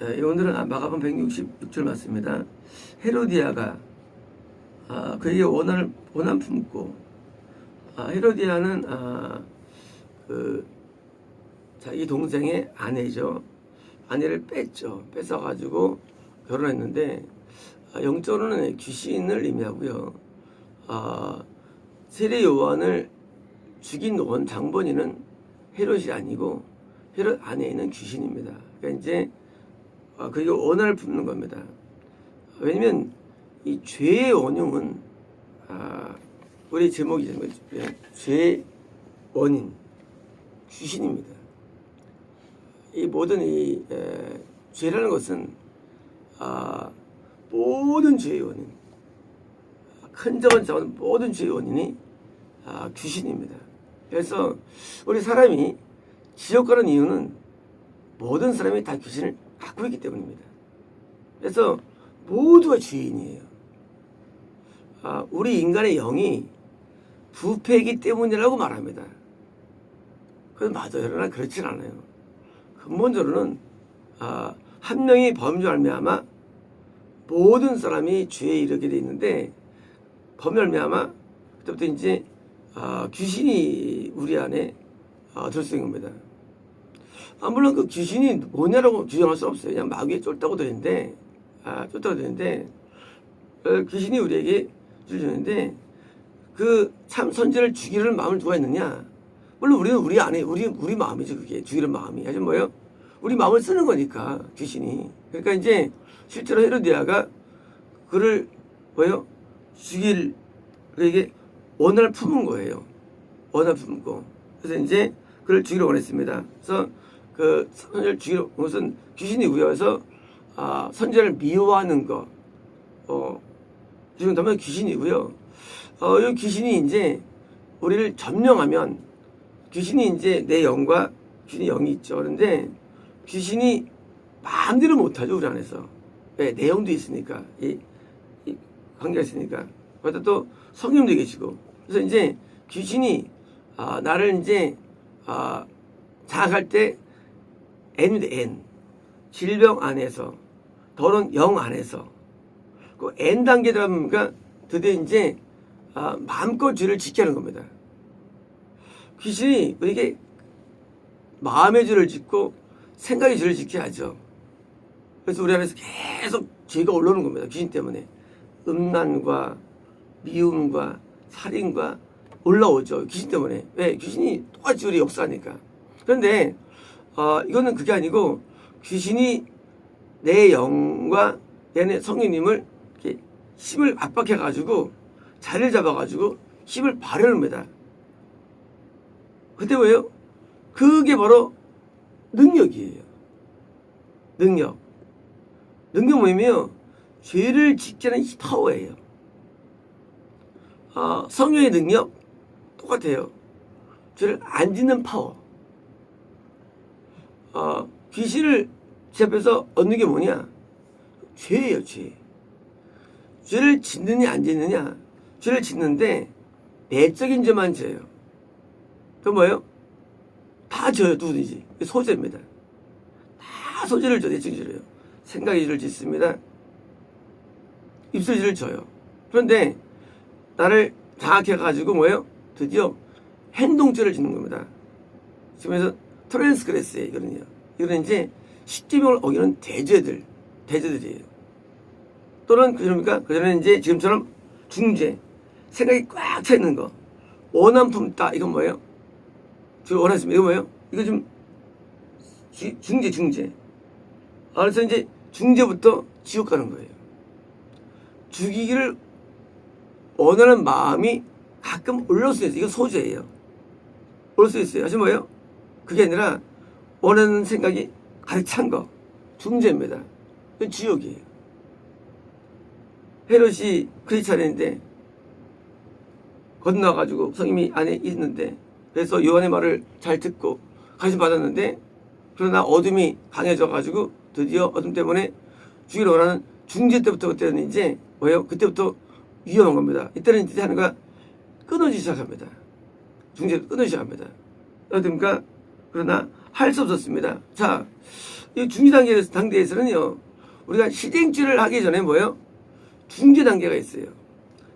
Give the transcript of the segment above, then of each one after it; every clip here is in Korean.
오늘은 마가복음 166절 맞습니다. 헤로디아가 그에게 원한 품고 헤로디아는 자기 동생의 아내죠. 아내를 뺐죠. 뺏어가지고 결혼했는데 영적으로는 귀신을 의미하고요. 세례 요한을 죽인 원 장본인은 헤롯이 아니고 헤롯 안에 있는 귀신입니다. 그러니까 이제 그게 원한을 품는 겁니다. 왜냐면 이 죄의 원흉은 우리 제목이 죄의 원인 귀신입니다. 이 모든 죄라는 것은 모든 죄의 원인, 큰 적은 작은 모든 죄의 원인이 귀신입니다. 그래서 우리 사람이 지옥 가는 이유는 모든 사람이 다 귀신을 갖고 있기 때문입니다. 그래서 모두가 죄인이에요. 우리 인간의 영이 부패이기 때문이라고 말합니다. 그건 맞아요. 그러나 그렇진 않아요. 근본적으로는 한 명이 범죄로 말미암아 모든 사람이 죄에 이르게 돼 있는데, 범죄로 말미암아 그때부터 이제 귀신이 우리 안에 들어있는 겁니다. 물론 그 귀신이 뭐냐라고 규정할 수 없어요. 그냥 마귀에 쫄다고 되는데, 귀신이 우리에게 주는데, 그 참 선지를 죽이는 마음을 누가 했느냐? 물론 우리는 우리 안에 우리 마음이죠. 그게 죽이는 마음이. 하여튼 뭐예요? 우리 마음을 쓰는 거니까 귀신이. 그러니까 이제 실제로 헤로디아가 그를 뭐예요? 죽일 그에게 원한을 품은 거예요. 원한을 품고. 그래서 이제 그를 죽이려 원했습니다. 그래서 그 선지를 죽이려 온 것은 귀신이고요. 그래서 선지를 미워하는 거, 지금 다면 귀신이고요. 이 귀신이 이제 우리를 점령하면, 귀신이 이제 내 영과 귀신이 영이 있죠. 그런데 귀신이 마음대로 못하죠, 우리 안에서. 왜? 내용도 있으니까, 이 관계가 있으니까. 거기다 또 성령도 계시고. 그래서 이제 귀신이 나를 이제 자학할 때 N입니다. N. 질병 안에서, 더러운 영 안에서. 그 N 단계 들어가니까 드디어 이제 마음껏 죄를 짓게 하는 겁니다. 귀신이 우리에게 마음의 죄를 짓고 생각의 죄를 짓게 하죠. 그래서 우리 안에서 계속 죄가 올라오는 겁니다. 귀신 때문에. 음란과 미움과 살인과 올라오죠. 귀신 때문에. 왜? 귀신이 똑같이 우리 역사하니까. 그런데 이거는 그게 아니고, 귀신이 내 영과 내 성령님을 이렇게 힘을 압박해가지고 자리를 잡아가지고 힘을 발휘합니다. 그때 왜요? 그게 바로 능력이에요. 능력 뭐냐면요, 죄를 짓게 하는 파워예요. 성령의 능력 똑같아요. 죄를 안 짓는 파워. 귀신을 제 앞에서 얻는 게 뭐냐? 죄예요, 죄. 죄를 짓느냐 안 짓느냐? 죄를 짓는데 내적인 죄만 져요. 그 뭐예요? 다 져요, 누구든지. 소재입니다. 다 소재를 져, 내적인 죄를요. 생각의 죄를 짓습니다. 입술 죄를 져요. 그런데 나를 장악해가지고 뭐예요? 드디어 행동죄를 짓는 겁니다. 지금에서 트랜스그레스예요, 이거는요. 이거는 이제 십계명을 어기는 대죄들이에요. 또는 그러니까 그전에 이제 지금처럼 중죄, 생각이 꽉 차 있는 거, 원한 품다, 이건 뭐예요? 저 원했습니다. 이거 뭐예요? 이거 좀 중죄. 그래서 이제 중죄부터 지옥 가는 거예요. 죽이기를 원하는 마음이 가끔 올라올 수 있어요. 이거 소재예요. 올 수 있어요. 하지만 뭐예요? 그게 아니라 원하는 생각이 가득 찬 거, 중죄입니다. 이건 지옥이에요. 헤롯이 크리스찬인데 건너가지고 성님이 안에 있는데, 그래서 요한의 말을 잘 듣고 관심 받았는데, 그러나 어둠이 강해져가지고 드디어 어둠 때문에 죽이려 원하는 중죄 때부터, 그때는 이제 뭐예요? 그때부터 위험한 겁니다. 이때는 이제 하나가 끊어지기 시작합니다. 중죄도 끊어지기 시작합니다. 어떻습니까? 그러나 할 수 없었습니다. 자, 이 중지 단계에서는요, 우리가 실행죄를 하기 전에 뭐예요? 중재 단계가 있어요.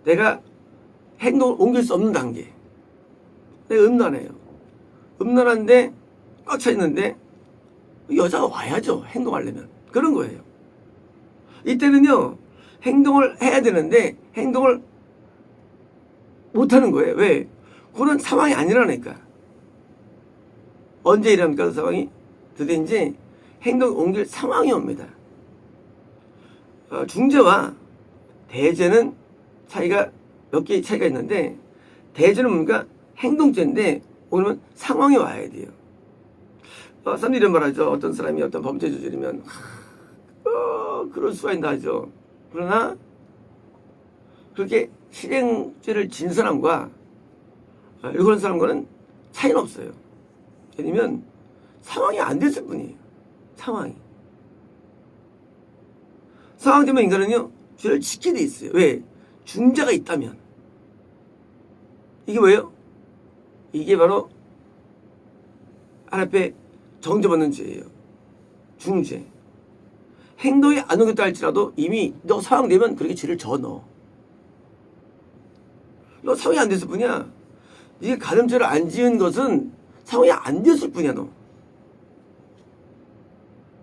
내가 행동을 옮길 수 없는 단계. 내가 음란해요. 음란한데 꽉 차 있는데 여자가 와야죠. 행동하려면. 그런 거예요. 이때는요, 행동을 해야 되는데 행동을 못하는 거예요. 왜? 그런 상황이 아니라니까. 언제 일합니까? 그 상황이? 드디어 행동을 옮길 상황이 옵니다. 중재와 대죄는 차이가 몇 개 차이가 있는데, 대죄는 뭔가 행동죄인데 오늘은 상황이 와야 돼요. 사람들이 이런 말 하죠. 어떤 사람이 어떤 범죄 저지르면 그럴 수가 있나 하죠. 그러나 그렇게 실행죄를 진 사람과 일그런 사람과는 차이는 없어요. 왜냐면 상황이 안 됐을 뿐이에요. 상황 때문에 인간은요, 죄를 짓게 돼 있어요. 왜? 중재가 있다면. 이게 뭐예요? 이게 바로 하나님께 정죄받는 죄예요. 중죄. 행동이 안 옮겼다 할지라도 이미 너 상황 되면 그렇게 죄를 져 넣어. 너 상황이 안 됐을 뿐이야. 네가 가늠죄를 안 지은 것은 상황이 안 됐을 뿐이야. 너.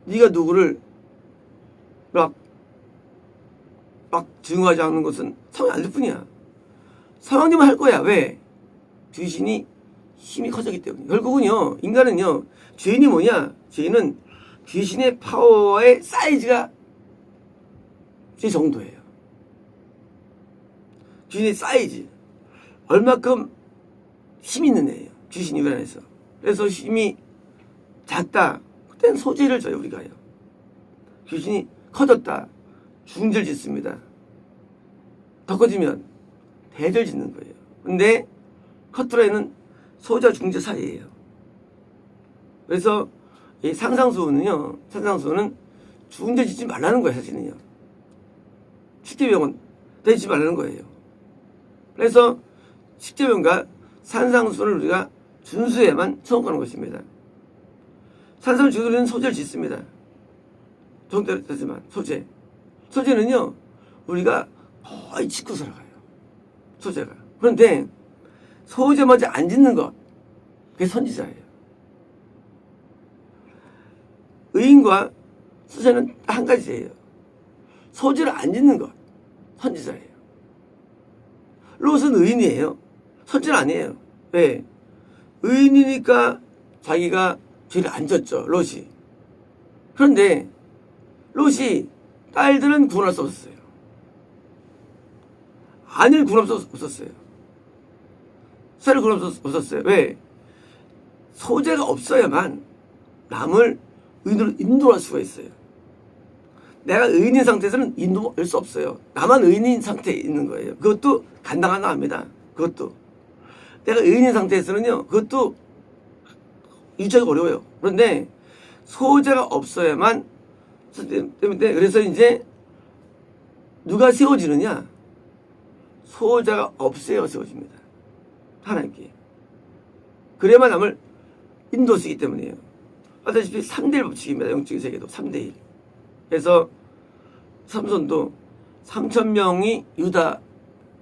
네가 누구를 막 증오하지 않는 것은 상황이 안 될 뿐이야. 상황 되면 할 거야. 왜? 귀신이 힘이 커졌기 때문에. 결국은요, 인간은요, 죄인이 뭐냐? 죄인은 귀신의 파워의 사이즈가 제 정도예요. 귀신의 사이즈. 얼마큼 힘이 있는 애예요. 귀신이 그 안에서. 그래서 힘이 작다. 그때는 소재를 줘요, 우리가요. 귀신이 커졌다. 중죄를 짓습니다. 더 커지면 대죄를 짓는 거예요. 근데 커트라인은 소자 중죄 사이예요. 그래서 이 상상수는요, 중죄 짓지 말라는 거예요, 사실은요. 십계명은 되지 말라는 거예요. 그래서 십계명과 산상수를 우리가 준수해야만 성공하는 것입니다. 산상수 주들은 소재를 짓습니다. 정되지만 소재는요, 우리가 거의 짓고 살아가요. 소재가. 그런데 소재마저 안 짓는 것, 그게 선지자예요. 의인과 수재는 한 가지예요. 소재를 안 짓는 것, 선지자예요. 롯은 의인이에요. 선지는 아니에요. 왜? 의인이니까 자기가 죄를 안 졌죠, 롯이. 그런데 롯이 딸들은 구원할 수 없었어요. 아내를 구원할 수 없었어요. 사를 구원할 수 없었어요. 왜? 소재가 없어야만 남을 의인으로 인도할 수가 있어요. 내가 의인인 상태에서는 인도할 수 없어요. 나만 의인인 상태에 있는 거예요. 그것도 간당간당합니다. 그것도. 내가 의인인 상태에서는요, 그것도 유지하기 어려워요. 그런데 소재가 없어야만, 때문에 그래서 이제 누가 세워지느냐? 소자가 없어야 세워집니다. 하나님께. 그래야만 남을 인도쓰기 때문이에요. 아다시피 3대1 법칙입니다. 영적인 세계도 3대1. 그래서 삼손도 3,000명이 유다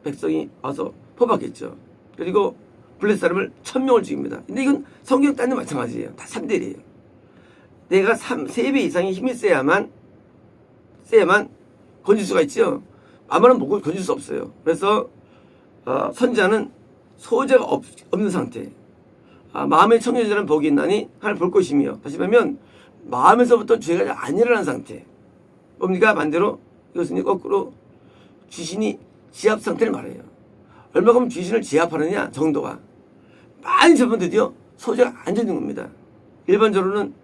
백성이 와서 포박했죠. 그리고 블레셋 사람을 1,000명을 죽입니다. 근데 이건 성경 딴데 마찬가지예요. 다 3대1이에요. 내가 3배 이상의 힘이 세야만 건질 수가 있죠. 아무나 못 건질 수 없어요. 그래서 선지자는 소재가 없는 상태. 마음의 청결자는 복이 있나니 하늘 볼 것이며, 다시 말하면 마음에서부터 죄가 안 일어난 상태. 뭡니까? 반대로 이것은 거꾸로 귀신이 지압 상태를 말해요. 얼마큼 귀신을 지압하느냐 정도가 많이 접으면 드디어 소재가 안 되는 겁니다. 일반적으로는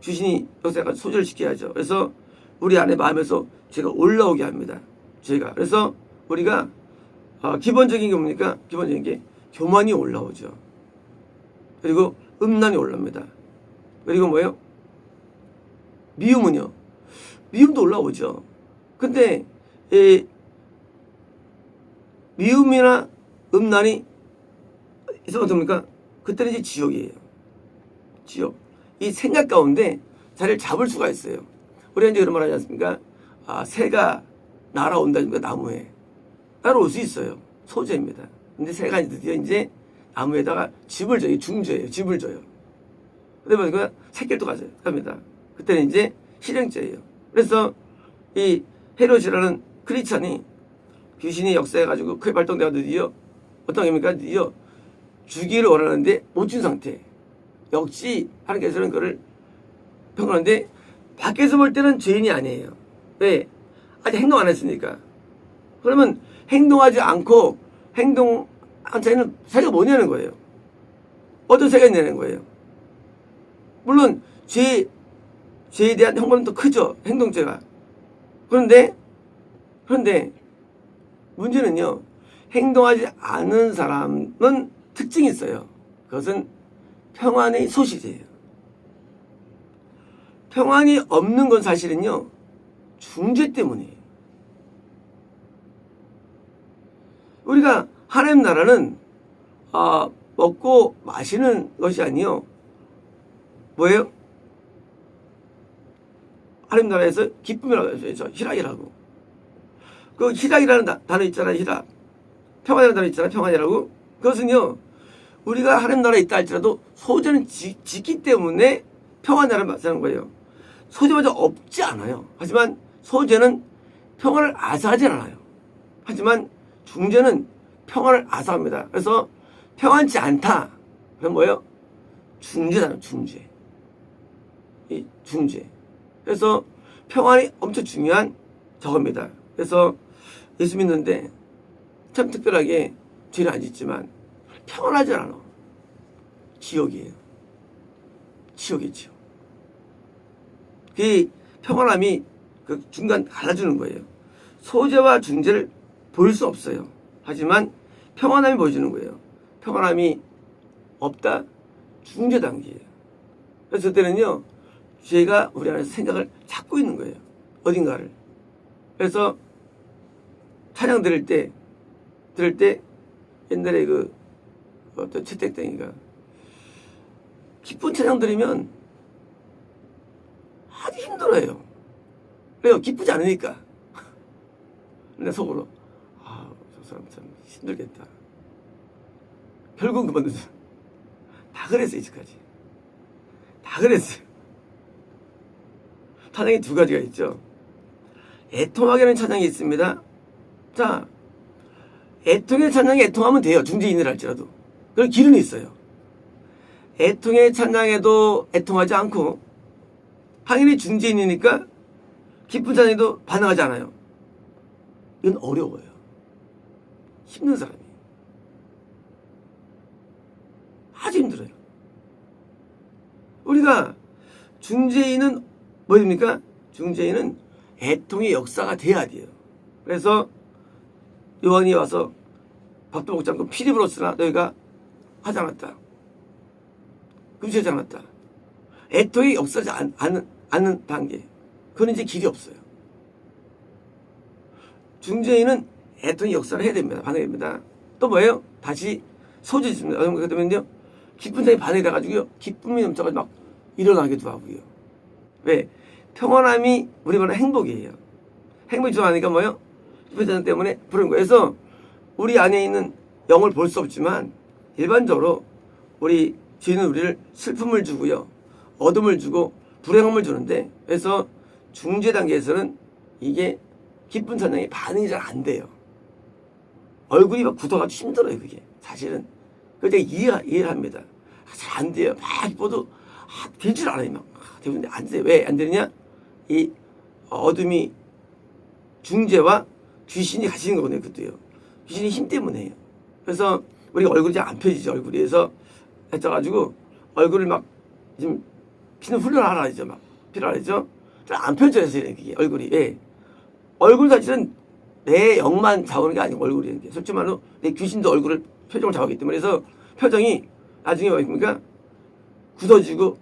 귀신이 역사가 소재를 시켜야죠. 그래서 우리 안에 마음에서 죄가 올라오게 합니다. 죄가. 그래서 우리가 기본적인 게 뭡니까? 기본적인 게 교만이 올라오죠. 그리고 음란이 올라옵니다. 그리고 뭐예요? 미움은요. 미움도 올라오죠. 근데 미움이나 음란이 있으면 어떻습니까? 그때는 이제 지옥이에요. 지옥. 이 생각 가운데 자리를 잡을 수가 있어요. 우리가 이제 그런 말 하지 않습니까? 새가 날아온다니까 나무에 날아올 수 있어요. 소재입니다. 근데 새가 드디어 이제 나무에다가 집을 져요. 중재예요. 집을 져요. 그러다 보니까 새끼를 또 가져갑니다. 그때는 이제 실행죄예요. 그래서 이 헤롯이라는 크리스찬이 귀신이 역사해가지고 크게 발동돼가 드디어 어떤 겁니까? 드디어 주기를 원하는데 못 준 상태. 역시 하나님께서는 그를 평가하는데 밖에서 볼 때는 죄인이 아니에요. 왜? 아직 행동 안 했으니까. 그러면 행동하지 않고 행동한 차이는 차이가 뭐냐는 거예요. 어떤 차이가 있냐는 거예요. 물론 죄에 대한 형벌은 더 크죠. 행동죄가. 그런데 문제는요. 행동하지 않은 사람은 특징이 있어요. 그것은 평안의 소시지예요. 평안이 없는 건 사실은요. 중죄 때문이에요. 우리가 하나님 나라는 먹고 마시는 것이 아니요. 뭐예요? 하나님 나라에서 기쁨이라고 해서 희락이라고. 그 희락이라는 단어 있잖아요. 희락. 평안이라는 단어 있잖아요. 평안이라고. 그것은요. 우리가 하나님 나라에 있다 할지라도 소재는 짓기 때문에 평안이라는 말을 하는 거예요. 소재마저 없지 않아요. 하지만 소재는 평안을 아사하지 않아요. 하지만 중재는 평안을 아사합니다. 그래서 평안치 않다. 그럼 뭐예요? 중재잖아요. 중재. 이 중재. 그래서 평안이 엄청 중요한 저겁니다. 그래서 예수 믿는데 참 특별하게 죄를 안 짓지만 평안하지 않아. 지옥이에요. 지옥이에요. 지옥. 그 평안함이 그 중간 갈라주는 거예요. 소재와 중재를 보일 수 없어요. 하지만 평안함이 보여주는 거예요. 평안함이 없다? 중재 단계예요. 그래서 그때는요. 죄가 우리 안에서 생각을 잡고 있는 거예요. 어딘가를. 그래서 찬양 들을 때 옛날에 어떤 채택땡이가 기쁜 찬양 들으면 아주 힘들어요. 왜요? 기쁘지 않으니까. 근데 속으로 저 사람 참 힘들겠다. 결국은 그만두죠. 다 그랬어요. 이제까지. 다 그랬어요. 찬양이 두 가지가 있죠. 애통하게 하는 찬양이 있습니다. 자, 애통의 찬양이 애통하면 돼요. 중재인을 할지라도. 그런 길은 있어요. 애통의 찬양에도 애통하지 않고 당연히 중재인이니까 기쁜 찬양에도 반응하지 않아요. 이건 어려워요. 힘든 사람이. 아주 힘들어요. 우리가 중재인은 뭐입니까? 중재인은 애통의 역사가 돼야 돼요. 그래서 요한이 와서 밥도 먹지 않고 피리 불었으나 너희가 하지 않았다. 금시하지 않았다. 애통의 역사지 않는 단계. 그건 이제 길이 없어요. 중재인은 애통의 역사를 해야 됩니다. 반응해야 됩니다. 또 뭐예요? 다시 소재 있습니다. 어떤 거 되면요. 기쁜 사람이 반응이 돼가지고요. 기쁨이 넘쳐가지고 막 일어나기도 하고요. 왜? 평안함이 우리 말은 행복이에요. 행복이 좋아하니까 뭐예요? 기쁜 사람 때문에 부르는 거예요. 그래서 우리 안에 있는 영을 볼 수 없지만 일반적으로 우리 죄인은 우리를 슬픔을 주고요. 어둠을 주고 불행함을 주는데 그래서 중재 단계에서는 이게 기쁜 찬양이 반응이 잘 안 돼요. 얼굴이 막 굳어가지고 힘들어요. 그게 사실은. 그걸 제가 이해를 합니다. 잘 안 돼요. 막 기뻐도 될 줄 알아요. 막 되는데 안 돼요. 왜 안 되느냐? 이 어둠이 중재와 귀신이 같이 있는 거거든요. 그것도요. 귀신이 힘 때문에요. 그래서 우리가 얼굴이 잘 안 펴지죠. 얼굴이. 그래서 해쳐가지고 얼굴을 막 지금 피는 훈련하라 하죠. 막 필요하죠. 잘 안 펴져요. 이게 얼굴이. 예. 얼굴 사실은 내 영만 잡는 게 아니고 얼굴이. 솔직히 말로 내 귀신도 얼굴을 표정을 잡았기 때문에 그래서 표정이 나중에 뭐입니까? 굳어지고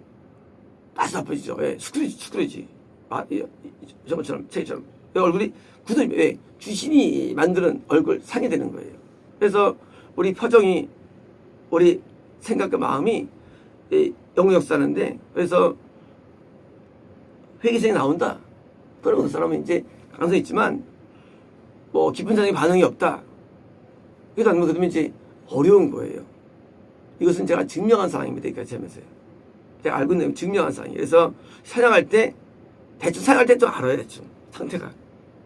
따스아파지죠. 예. 수그러지. 저것처럼 체처럼 얼굴이 굳어지면 왜? 귀신이 만드는 얼굴 상이 되는 거예요. 그래서 우리 표정이 우리 생각과 마음이 영역 사는데 그래서 회개성이 나온다. 그러면 그 사람은 이제 가능성이 있지만 뭐 깊은 사랑의 반응이 없다. 그러면 이제 어려운 거예요. 이것은 제가 증명한 사항입니다. 여기까지 하면서요. 제가 알고 있는 증명한 사항이에요. 그래서 사냥할 때 대충 사냥할 때 좀 알아요. 대충 상태가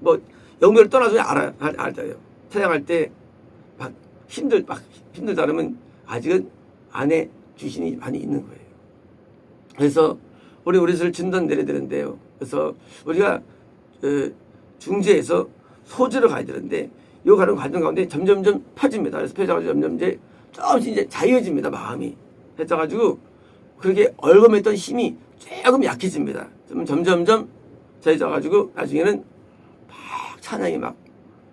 뭐 영역을 떠나서 알아요. 사냥할 때 막 힘들다 그러면 아직은 안에 귀신이 많이 있는 거예요. 그래서 우리를 진단 내려야 되는데요. 그래서 우리가 중재에서 소주로 가야 되는데 이 가는 과정 가운데 점점점 펴집니다. 그래서 펴져가지고 점점 이제 조금씩 이제 자유해집니다. 마음이 해져가지고 그렇게 얼검했던 힘이 조금 약해집니다. 점점점 자유해져가지고 나중에는 막 찬양이 막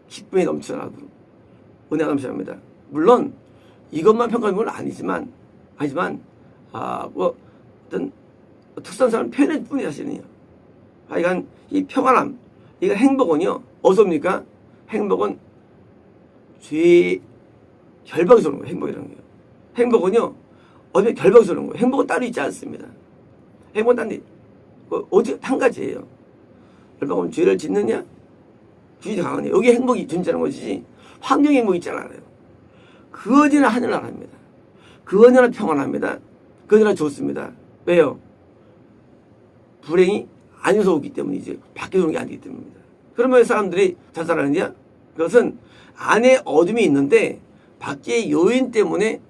기쁨이 넘쳐나고 은혜가 넘쳐납니다. 물론 이것만 평가하는 건 아니지만 뭐 어떤 특수한 사람 표현일 뿐이 사실은요. 하여간 이 평안함, 이거 행복은요. 어디서 옵니까? 행복은 죄 결박에서 오는 거예요. 행복이라는 거예요. 행복은요. 어디 결박에서 오는 거예요. 행복은 따로 있지 않습니다. 행복은 단지 오직 한 가지예요. 결박은 죄를 짓느냐? 주의가 강하냐? 여기 행복이 존재하는 것이지 환경 행복이 있지 않아요. 그 어디나 하늘나라입니다. 그 어디나 평안합니다. 그 어디나 좋습니다. 왜요? 불행이 안에서 오기 때문이지 밖에서 오는 게 아니기 때문입니다. 그러면 사람들이 자살하느냐? 그것은 안에 어둠이 있는데 밖의 요인 때문에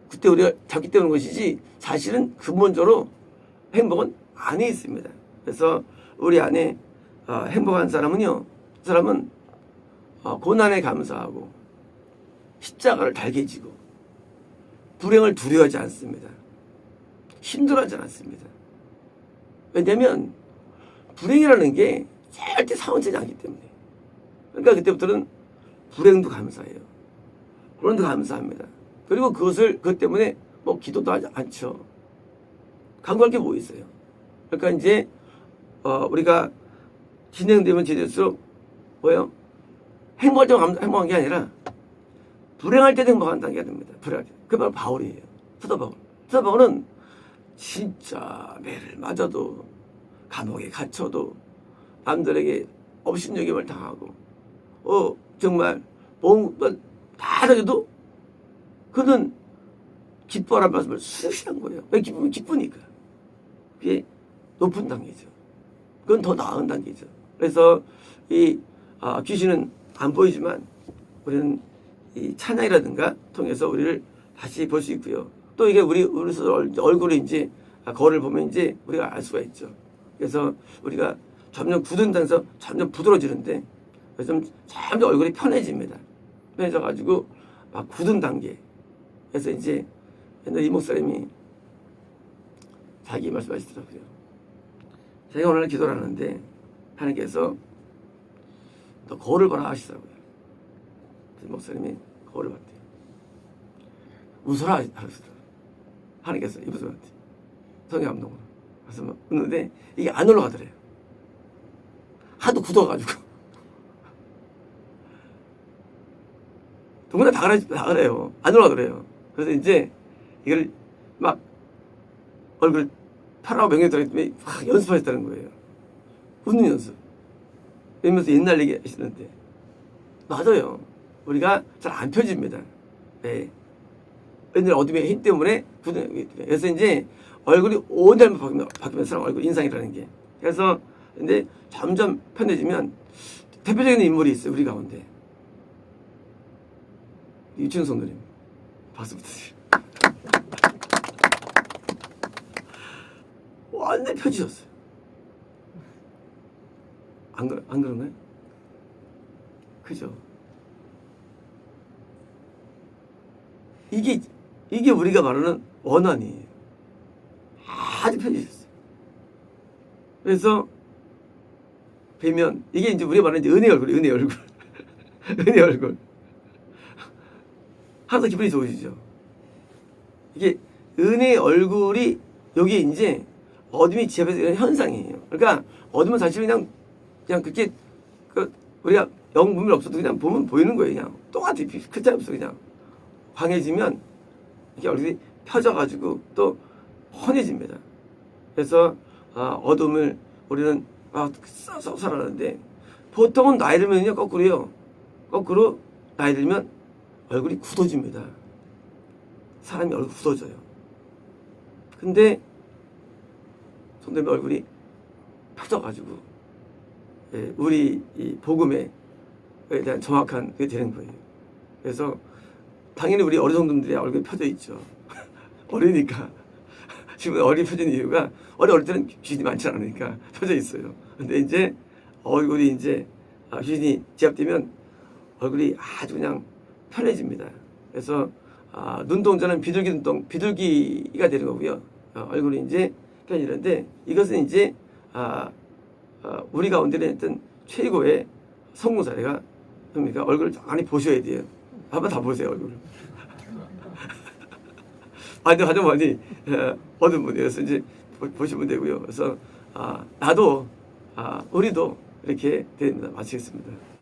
그때 우리가 잡기 때문인 것이지 사실은 근본적으로 행복은 안에 있습니다. 그래서 우리 안에 행복한 사람은요. 그 사람은 고난에 감사하고 십자가를 달게 지고 불행을 두려워하지 않습니다. 힘들어하지 않습니다. 왜냐하면 불행이라는 게 절대 상원되지 않기 때문에. 그러니까 그때부터는 불행도 감사해요. 불행도 감사합니다. 그리고 그것 때문에 뭐 기도도 하지 않죠. 간구할 게 뭐 있어요. 그러니까 이제 우리가 진행되면 진행될수록 뭐예요? 행복할 때만 행복한 게 아니라 불행할 때도 행복한다는 게 됩니다. 불행할 때. 그게 바로 바울이에요. 사도 바울. 사도 바울은 진짜 매를 맞아도 감옥에 갇혀도 남들에게 업신여김을 당하고 정말 다 당해도 그는 기뻐하라는 말씀을 수없이 한 거예요. 왜 기쁘면 기쁘니까. 그게 높은 단계죠. 그건 더 나은 단계죠. 그래서 이 귀신은 안 보이지만 우리는 이 찬양이라든가 통해서 우리를 다시 볼 수 있고요. 또 이게 우리 얼굴이 이제 거울을 보면 이제 우리가 알 수가 있죠. 그래서 우리가 점점 굳은 데서 점점 부드러워지는데 점점 얼굴이 편해집니다. 편해져가지고 막 굳은 단계. 그래서 이제 옛날 이 목사님이 자기 말씀하시더라고요. 제가 오늘 기도를 하는데 하나님께서 너 거울을 보라 하시더라고요. 목사님이 거울을 봤대요. 웃어라 하시더라고요. 하나님께서 이 목사님한테 성경 감동으로. 그래서 웃는데 이게 안 올라가더래요. 하도 굳어가지고. 누구나 다 그래요. 안 올라가더래요. 그래서 이제 이걸 막 얼굴 타라고 명예 들어있더니 막 연습하셨다는 거예요. 웃는 연습. 이러면서 옛날 얘기 하시는데 맞아요. 우리가 잘 안 펴집니다. 네. 옛날 어둠의 힘 때문에 그래서 이제 얼굴이 온달만 바뀌면 사람 얼굴 인상이라는 게. 그래서 근데 점점 편해지면 대표적인 인물이 있어요. 우리 가운데. 유춘성 누님. 박수 부탁드립니다. 완전히 펴지셨어요. 안 그런가요? 그죠? 이게 우리가 말하는 원한이에요. 아주 펴지셨어요. 그래서 뵈면 이게 이제 우리가 말하는 은혜 얼굴. 은혜 얼굴. 항상 기분이 좋으시죠? 이게 은혜의 얼굴이 여기 이제 어둠이 지압해서 이런 현상이에요. 그러니까 어둠은 사실 그냥 그렇게 우리가 영문이 없어도 그냥 보면 보이는 거예요. 그냥 똑같아. 큰 차이 없어. 그냥 광해지면 이게 얼굴이 펴져가지고 또 환해집니다. 그래서 어둠을 우리는 써서 살아가는데 보통은 나이 들면요 거꾸로요. 거꾸로 나이 들면 얼굴이 굳어집니다. 사람이 얼굴 굳어져요. 근데 손대면 얼굴이 펴져가지고 우리 이 복음에 대한 정확한 그게 되는 거예요. 그래서 당연히 우리 어리석은들의 얼굴이 펴져 있죠. 어리니까. 지금 어리 펴진 이유가 어릴 때는 귀신이 많지 않으니까 펴져 있어요. 근데 이제 얼굴이 이제 귀신이 제압되면 얼굴이 아주 그냥 편해집니다. 그래서 눈동자는 비둘기가 되는 거고요. 얼굴이 이제 편해지는데 이것은 이제 우리 가운데는 어떤 최고의 성공 사례가 그러니까 얼굴을 많이 보셔야 돼요. 한번 다 보세요 얼굴을. 아주 많이 얻은 분이어서 이제 보시면 되고요. 그래서 나도 우리도 이렇게 됩니다. 마치겠습니다.